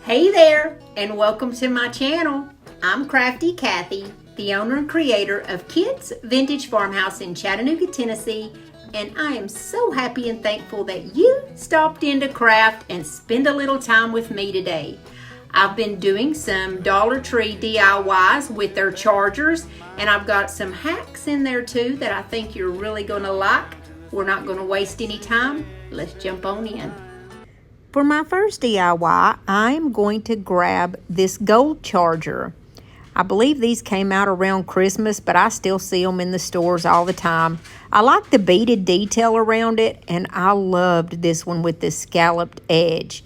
Hey there, and welcome to my channel. I'm Crafty Kathy, the owner and creator of Kids Vintage Farmhouse in Chattanooga, Tennessee, and I am so happy and thankful that you stopped in to craft and spend a little time with me today. I've been doing some Dollar Tree DIYs with their chargers, and I've got some hacks in there too that I think you're really going to like. We're not going to waste any time. Let's jump on in. For my first DIY, I'm going to grab this gold charger. I believe these came out around Christmas, but I still see them in the stores all the time. I like the beaded detail around it, and I loved this one with the scalloped edge.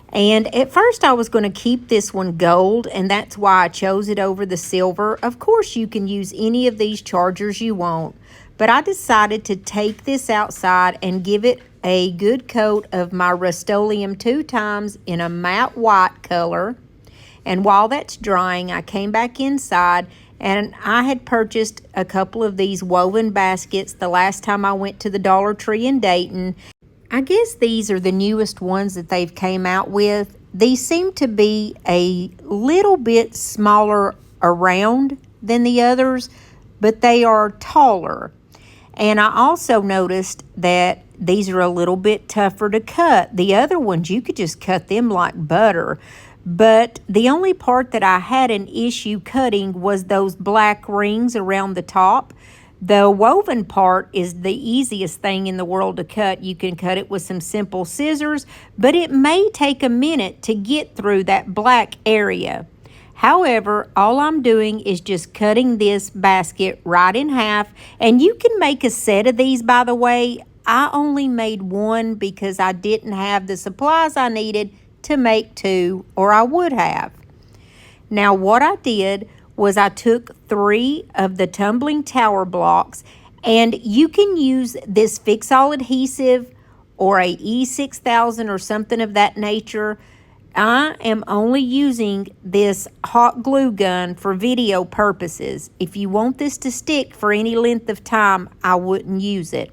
And at first I was going to keep this one gold, and that's why I chose it over the silver. Of course, you can use any of these chargers you want, but I decided to take this outside and give it a good coat of my Rust-Oleum 2 times in a matte white color. And while that's drying, I came back inside and I had purchased a couple of these woven baskets the last time I went to the Dollar Tree in Dayton. I guess these are the newest ones that they've came out with. These seem to be a little bit smaller around than the others, but they are taller. And I also noticed that these are a little bit tougher to cut. The other ones, you could just cut them like butter. But the only part that I had an issue cutting was those black rings around the top. The woven part is the easiest thing in the world to cut. You can cut it with some simple scissors, but it may take a minute to get through that black area. However, all I'm doing is just cutting this basket right in half, and you can make a set of these, by the way. I only made one because I didn't have the supplies I needed to make two, or I would have. Now, what I did was I took 3 of the tumbling tower blocks, and you can use this Fix-All adhesive or a E6000 or something of that nature. I am only using this hot glue gun for video purposes. If you want this to stick for any length of time, I wouldn't use it.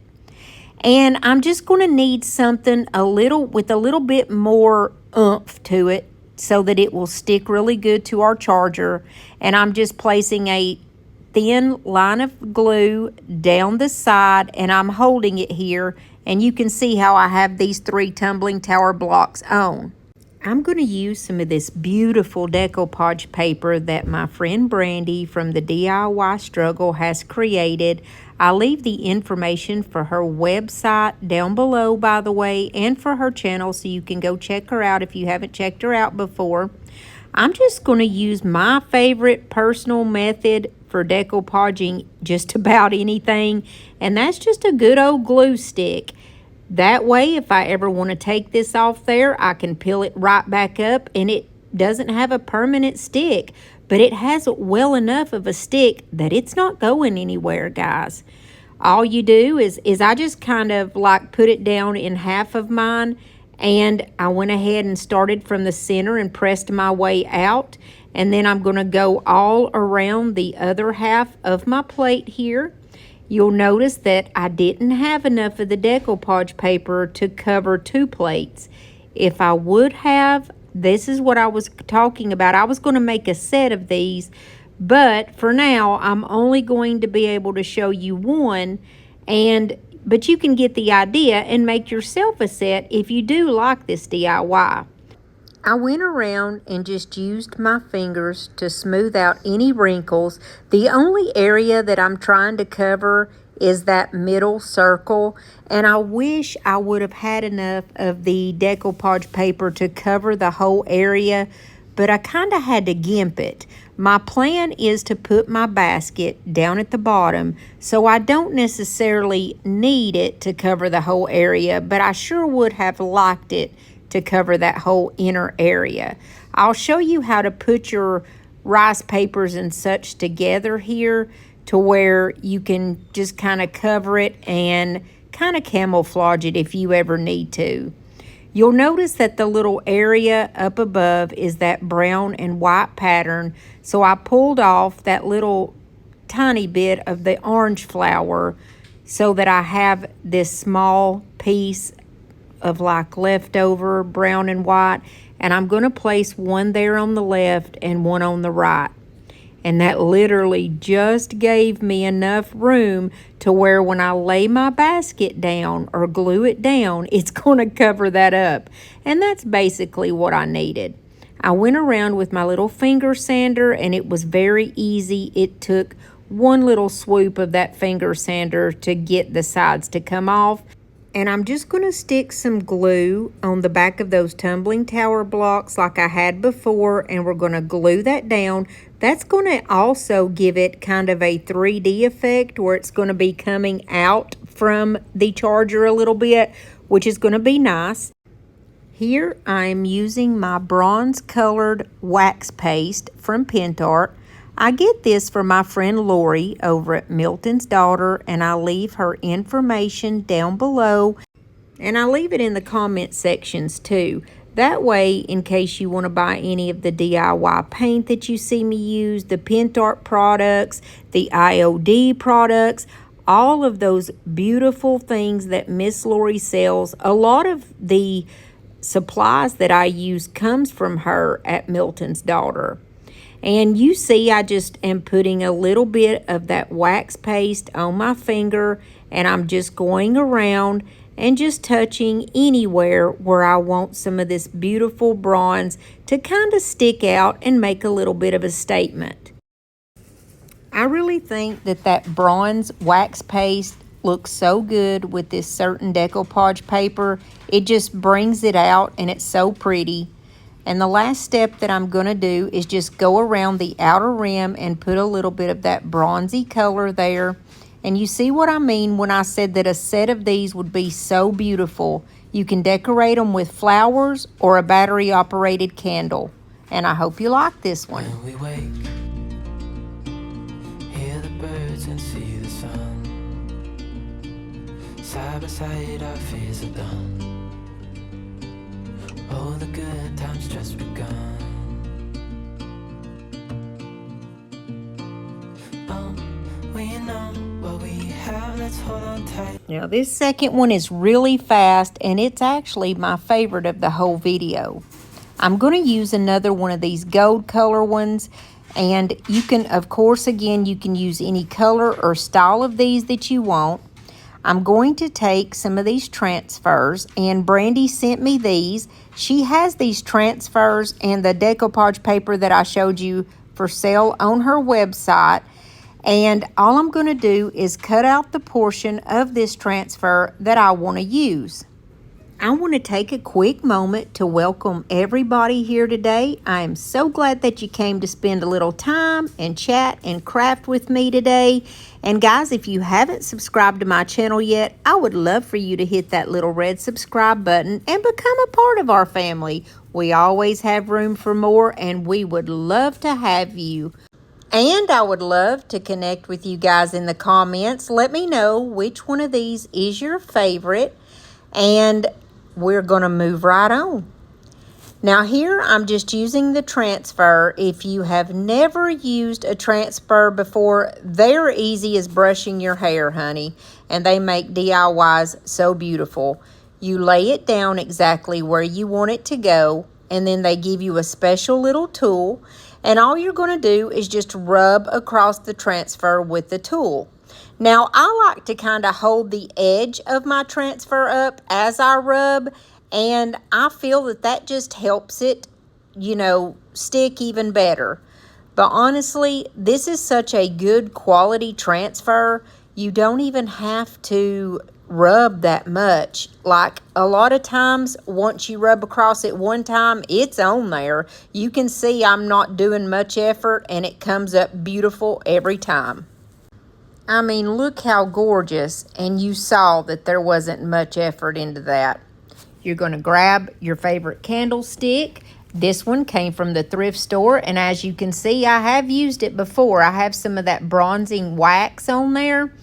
And I'm just going to need something with a little bit more oomph to it so that it will stick really good to our charger. And I'm just placing a thin line of glue down the side, and I'm holding it here. And you can see how I have these 3 tumbling tower blocks on. I'm going to use some of this beautiful decopauge paper that my friend Brandy from the DIY Struggle has created. I'll leave the information for her website down below, by the way, and for her channel, so you can go check her out if you haven't checked her out before. I'm just going to use my favorite personal method for decoupaging just about anything, and that's just a good old glue stick. That way, if I ever want to take this off there, I can peel it right back up, and it doesn't have a permanent stick, but it has well enough of a stick that it's not going anywhere, guys. All you do is I just kind of like put it down in half of mine, and I went ahead and started from the center and pressed my way out, and then I'm going to go all around the other half of my plate here. You'll notice that I didn't have enough of the decoupage paper to cover 2 plates. If I would have, this is what I was talking about. I was going to make a set of these, but for now, I'm only going to be able to show you one, but you can get the idea and make yourself a set if you do like this DIY. I went around and just used my fingers to smooth out any wrinkles. The only area that I'm trying to cover is that middle circle, and I wish I would have had enough of the decoupage paper to cover the whole area, but I kind of had to gimp it. My plan is to put my basket down at the bottom, so I don't necessarily need it to cover the whole area, but I sure would have liked it to cover that whole inner area. I'll show you how to put your rice papers and such together here to where you can just kind of cover it and kind of camouflage it if you ever need to. You'll notice that the little area up above is that brown and white pattern, so I pulled off that little tiny bit of the orange flower so that I have this small piece of like leftover brown and white, and I'm going to place one there on the left and one on the right. And that literally just gave me enough room to where when I lay my basket down or glue it down, it's going to cover that up. And that's basically what I needed. I went around with my little finger sander and it was very easy. It took one little swoop of that finger sander to get the sides to come off. And I'm just going to stick some glue on the back of those tumbling tower blocks like I had before, and we're going to glue that down. That's going to also give it kind of a 3D effect where it's going to be coming out from the charger a little bit, which is going to be nice. Here I'm using my bronze colored wax paste from Pentart. I get this from my friend Lori over at Milton's Daughter, and I leave her information down below, and I leave it in the comment sections too. That way, in case you want to buy any of the DIY paint that you see me use, the Pentart products, the IOD products, all of those beautiful things that Miss Lori sells, a lot of the supplies that I use comes from her at Milton's Daughter. And you see I just am putting a little bit of that wax paste on my finger, and I'm just going around and just touching anywhere where I want some of this beautiful bronze to kind of stick out and make a little bit of a statement. I really think that that bronze wax paste looks so good with this certain decopauge paper. It just brings it out and it's so pretty. And the last step that I'm going to do is just go around the outer rim and put a little bit of that bronzy color there. And you see what I mean when I said that a set of these would be so beautiful. You can decorate them with flowers or a battery-operated candle. And I hope you like this one. When we wake, hear the birds and see the sun. Side by side our fears are done. Oh, the good times just begun. Oh, we know what we have, let's hold on tight. Now this second one is really fast, and it's actually my favorite of the whole video. I'm going to use another one of these gold color ones, and you can, of course, again, you can use any color or style of these that you want. I'm going to take some of these transfers, and Brandy sent me these. She has these transfers and the decoupage paper that I showed you for sale on her website. And all I'm going to do is cut out the portion of this transfer that I want to use. I want to take a quick moment to welcome everybody here today. I am so glad that you came to spend a little time and chat and craft with me today. And guys, if you haven't subscribed to my channel yet, I would love for you to hit that little red subscribe button and become a part of our family. We always have room for more, and we would love to have you. And I would love to connect with you guys in the comments. Let me know which one of these is your favorite, and we're going to move right on. Now here I'm just using the transfer. If you have never used a transfer before, they're easy as brushing your hair, honey, and they make DIYs so beautiful. You lay it down exactly where you want it to go, and then they give you a special little tool, and all you're going to do is just rub across the transfer with the tool. Now, I like to kind of hold the edge of my transfer up as I rub, and I feel that that just helps it, you know, stick even better. But honestly, this is such a good quality transfer, you don't even have to rub that much. Like a lot of times, once you rub across it one time, it's on there. You can see I'm not doing much effort, and it comes up beautiful every time. I mean, look how gorgeous, and you saw that there wasn't much effort into that. You're going to grab your favorite candlestick. This one came from the thrift store, and as you can see, I have used it before. I have some of that bronzing wax on there,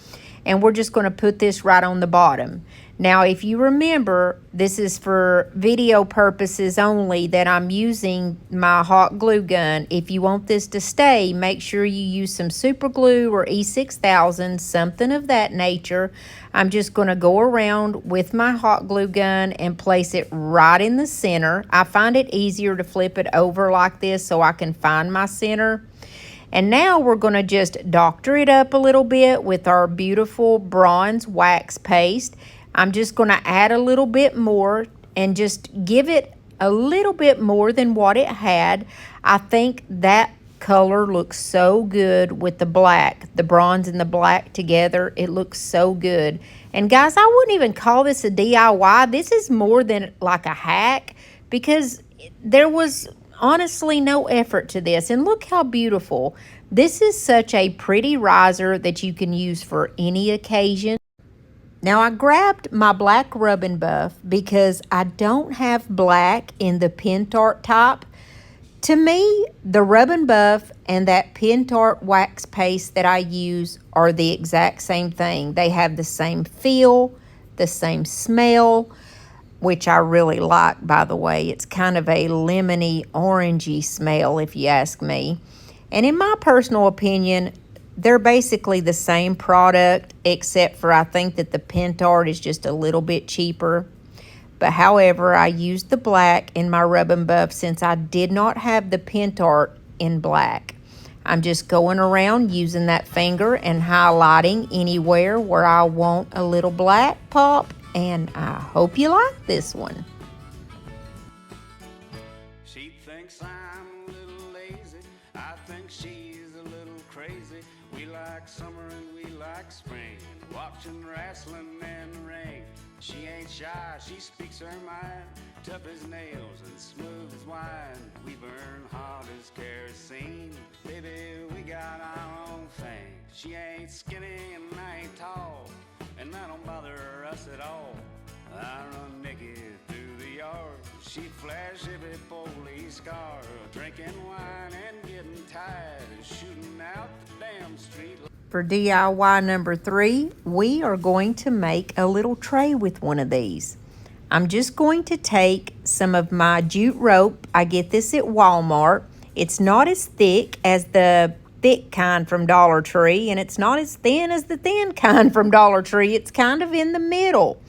and we're just going to put this right on the bottom. Now, if you remember, this is for video purposes only that I'm using my hot glue gun. If you want this to stay, make sure you use some super glue or E6000, something of that nature. I'm just going to go around with my hot glue gun and place it right in the center. I find it easier to flip it over like this so I can find my center. And now we're going to just doctor it up a little bit with our beautiful bronze wax paste. I'm just going to add a little bit more and just give it a little bit more than what it had. I think that color looks so good with the black, the bronze and the black together. It looks so good. And guys, I wouldn't even call this a DIY. This is more than like a hack because there was honestly no effort to this. And look how beautiful. This is such a pretty riser that you can use for any occasion. Now, I grabbed my black rub and buff because I don't have black in the Pentart type. To me, the rub and buff and that Pentart wax paste that I use are the exact same thing. They have the same feel, the same smell, which I really like, by the way. It's kind of a lemony, orangey smell, if you ask me. And in my personal opinion, they're basically the same product, except for I think that the Pentart is just a little bit cheaper. But however, I used the black in my rub and buff since I did not have the Pentart in black. I'm just going around using that finger and highlighting anywhere where I want a little black pop. And I hope you like this one. She thinks I'm a little lazy. I think she's a little crazy. We like summer and we like spring, watching wrestling in the ring. She ain't shy, she speaks her mind, tough as nails and smooth as wine. We burn hot as kerosene, baby, we got our own thing. She ain't skinny and I ain't tall, and that don't bother us at all. I run naked through the yard, she'd flash every police car, drinking wine and getting tired, shooting out the damn street. For DIY number 3, we are going to make a little tray with one of these. I'm just going to take some of my jute rope. I get this at Walmart. It's not as thick as the thick kind from Dollar Tree, and it's not as thin as the thin kind from Dollar Tree. It's kind of in the middle.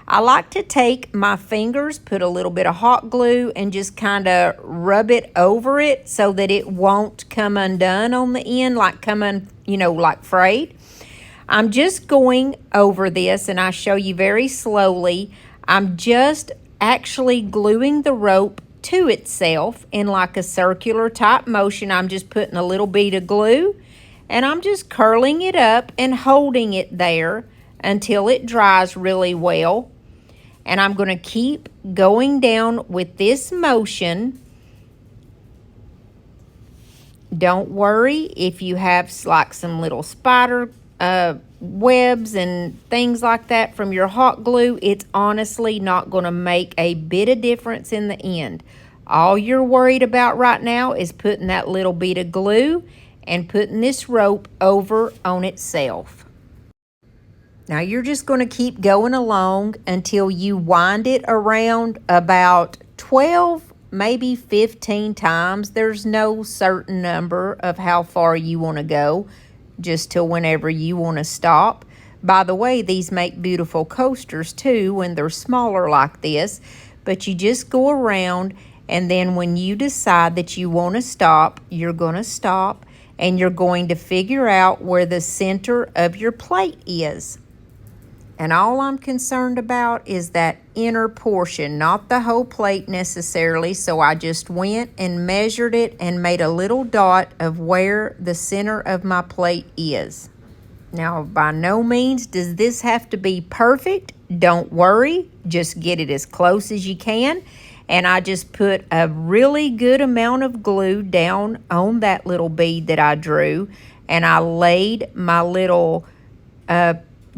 I like to take my fingers, put a little bit of hot glue, and just kind of rub it over it so that it won't come undone on the end, like like frayed. I'm just going over this, and I show you very slowly. I'm just actually gluing the rope to itself in like a circular type motion. I'm just putting a little bead of glue, and I'm just curling it up and holding it there until it dries really well. And I'm going to keep going down with this motion. Don't worry if you have like some little spider webs and things like that from your hot glue. It's honestly not going to make a bit of difference in the end. All you're worried about right now is putting that little bit of glue and putting this rope over on itself. Now you're just going to keep going along until you wind it around about 12, maybe 15 times. There's no certain number of how far you want to go, just till whenever you want to stop. By the way, these make beautiful coasters too when they're smaller like this. But you just go around, and then when you decide that you want to stop, you're going to stop, and you're going to figure out where the center of your plate is. And all I'm concerned about is that inner portion, not the whole plate necessarily. So I just went and measured it and made a little dot of where the center of my plate is. Now, by no means does this have to be perfect. Don't worry, just get it as close as you can. And I just put a really good amount of glue down on that little bead that I drew. And I laid my little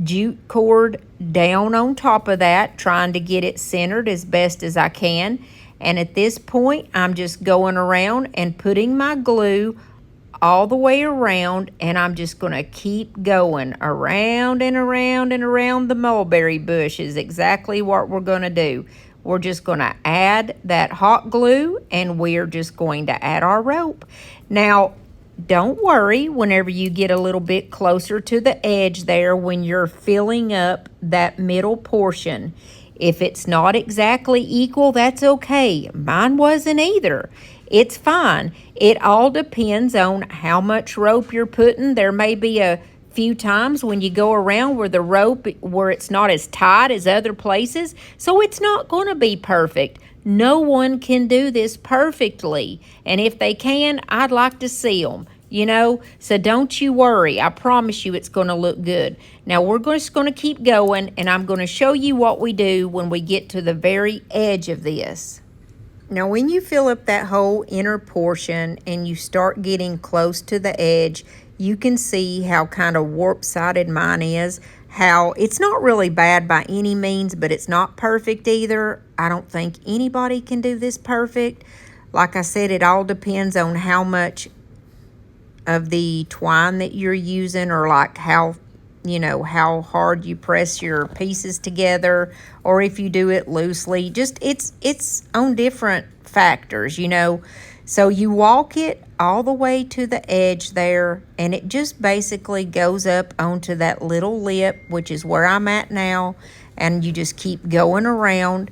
jute cord down on top of that, trying to get it centered as best as I can. And at this point, I'm just going around and putting my glue all the way around, and I'm just going to keep going around and around and around the mulberry bush is exactly what we're going to do. We're just going to add that hot glue, and we're just going to add our rope. Now, don't worry whenever you get a little bit closer to the edge there when you're filling up that middle portion. If it's not exactly equal, that's okay. Mine wasn't either. It's fine. It all depends on how much rope you're putting. There may be a few times when you go around where the rope, where it's not as tight as other places, so it's not going to be perfect. No one can do this perfectly, and if they can, I'd like to see them, you know, so don't you worry. I promise you it's going to look good. Now we're just going to keep going, and I'm going to show you what we do when we get to the very edge of this. Now when you fill up that whole inner portion and you start getting close to the edge, you can see how kind of warp-sided mine is. How it's not really bad by any means, but it's not perfect either. I don't think anybody can do this perfect. Like I said, it all depends on how much of the twine that you're using, or like how, you know, how hard you press your pieces together, or if you do it loosely. Just it's on different factors, you know. So you walk it all the way to the edge there, and it just basically goes up onto that little lip, which is where I'm at now, and you just keep going around.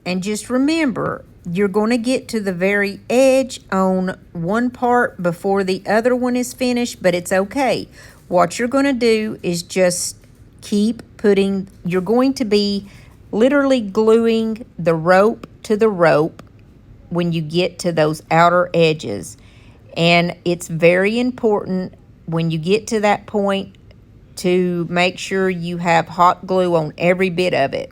And just remember, you're going to get to the very edge on one part before the other one is finished, but it's okay. What you're going to do is just keep putting, you're going to be literally gluing the rope to the rope when you get to those outer edges. And it's very important when you get to that point to make sure you have hot glue on every bit of it.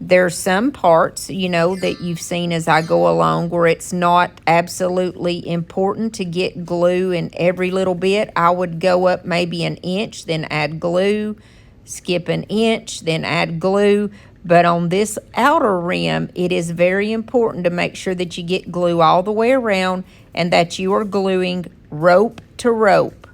There's some parts, you know, that you've seen as I go along where it's not absolutely important to get glue in every little bit. I would go up maybe an inch, then add glue, skip an inch, then add glue. But on this outer rim, it is very important to make sure that you get glue all the way around and that you are gluing rope to rope.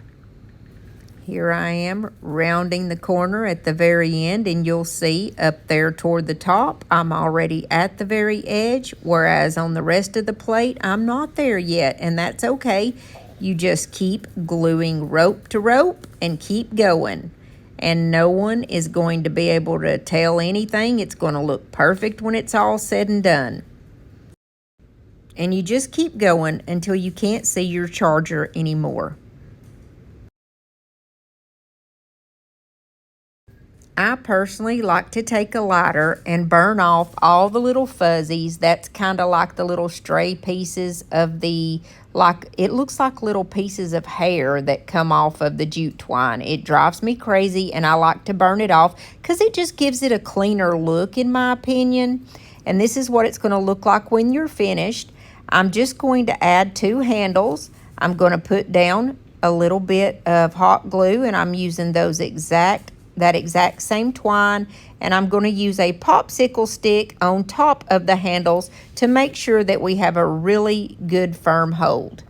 Here I am rounding the corner at the very end, and you'll see up there toward the top, I'm already at the very edge, whereas on the rest of the plate, I'm not there yet, and that's okay. You just keep gluing rope to rope and keep going. And no one is going to be able to tell anything. It's going to look perfect when it's all said and done. And you just keep going until you can't see your charger anymore. I personally like to take a lighter and burn off all the little fuzzies. That's kind of like the little stray pieces of the, like, it looks like little pieces of hair that come off of the jute twine. It drives me crazy, and I like to burn it off because it just gives it a cleaner look, in my opinion. And this is what it's going to look like when you're finished. I'm just going to add 2 handles. I'm going to put down a little bit of hot glue, and I'm using that exact same twine, and I'm going to use a popsicle stick on top of the handles to make sure that we have a really good firm hold.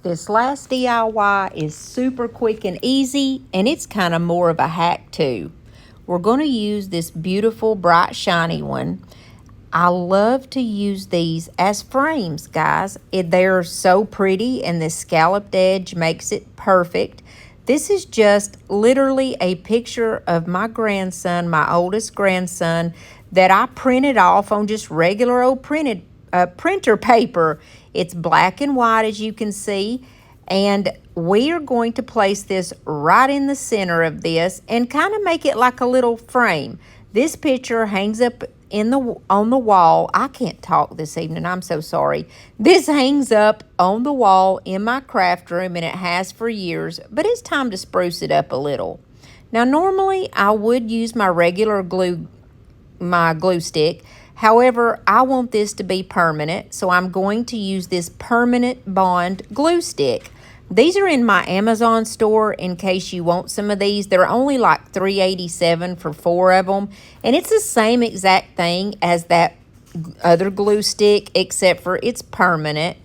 This last DIY is super quick and easy, and it's kind of more of a hack too. We're going to use this beautiful bright shiny one. I love to use these as frames, guys. They're so pretty, and this scalloped edge makes it perfect. This is just literally a picture of my grandson, my oldest grandson, that I printed off on just regular old printer paper. It's black and white, as you can see, and we are going to place this right in the center of this and kind of make it like a little frame. This picture hangs up on the wall. I can't talk this evening, I'm so sorry. This hangs up on the wall in my craft room, and it has for years, but it's time to spruce it up a little. Now normally I would use my regular glue stick. However, I want this to be permanent, so I'm going to use this permanent bond glue stick. These are in my Amazon store in case you want some of these. They're only like $3.87 for 4 of them, and it's the same exact thing as that other glue stick except for it's permanent.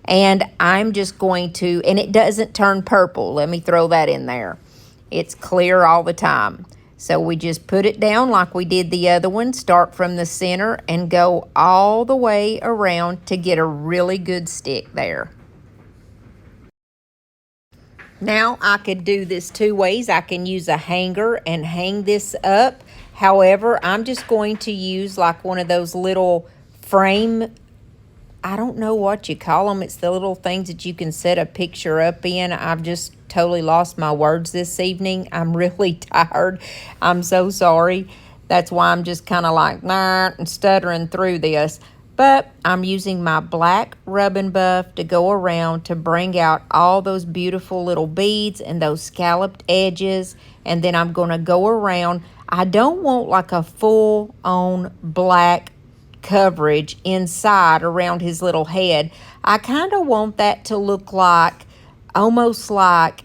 And I'm just going to, and it doesn't turn purple. Let me throw that in there. It's clear all the time. So we just put it down like we did the other one, start from the center and go all the way around to get a really good stick there. Now I could do this 2 ways. I can use a hanger and hang this up. However, I'm just going to use like one of those little frame, I don't know what you call them. It's the little things that you can set a picture up in. I've just totally lost my words this evening. I'm really tired. I'm so sorry. That's why I'm just kind of like and stuttering through this. But I'm using my black rubbing buff to go around to bring out all those beautiful little beads and those scalloped edges. And then I'm going to go around. I don't want like a full-on black coverage inside around his little head. I kind of want that to look like almost like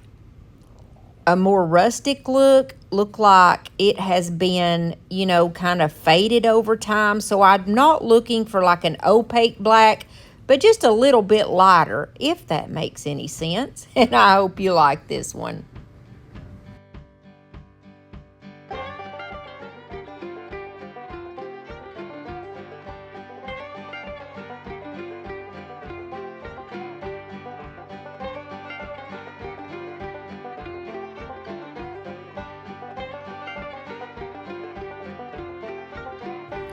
a more rustic look like it has been, you know, kind of faded over time. So I'm not looking for like an opaque black, but just a little bit lighter, if that makes any sense. And I hope you like this one.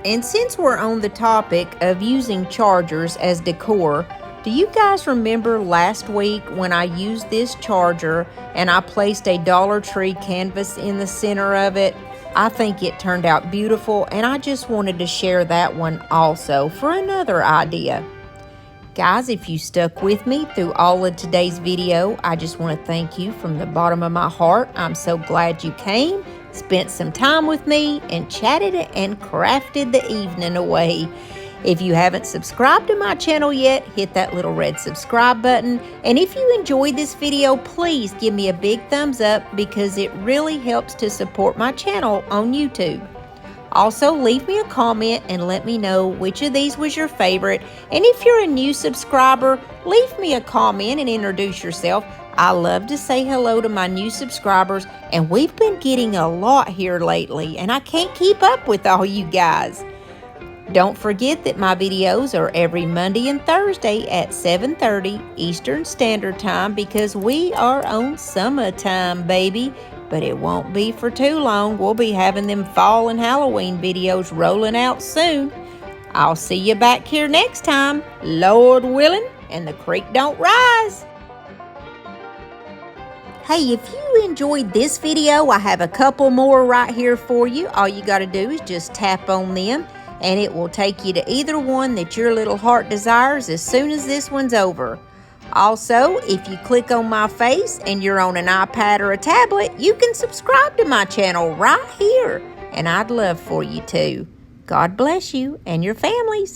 And since we're on the topic of using chargers as decor, do you guys remember last week when I used this charger and I placed a Dollar Tree canvas in the center of it? I think it turned out beautiful, and I just wanted to share that one also for another idea. Guys, if you stuck with me through all of today's video, I just want to thank you from the bottom of my heart. I'm so glad you came, spent some time with me, and chatted and crafted the evening away. If you haven't subscribed to my channel yet, hit that little red subscribe button. And if you enjoyed this video, please give me a big thumbs up because it really helps to support my channel on YouTube. Also, leave me a comment and let me know which of these was your favorite. And if you're a new subscriber, leave me a comment and introduce yourself. I love to say hello to my new subscribers, and we've been getting a lot here lately, and I can't keep up with all you guys. Don't forget that my videos are every Monday and Thursday at 7:30 Eastern Standard Time because we are on summertime, baby. But it won't be for too long. We'll be having them fall and Halloween videos rolling out soon. I'll see you back here next time, Lord willing, and the creek don't rise. Hey, if you enjoyed this video, I have a couple more right here for you. All you got to do is just tap on them, and it will take you to either one that your little heart desires as soon as this one's over. Also, if you click on my face and you're on an iPad or a tablet, you can subscribe to my channel right here, and I'd love for you to. God bless you and your families.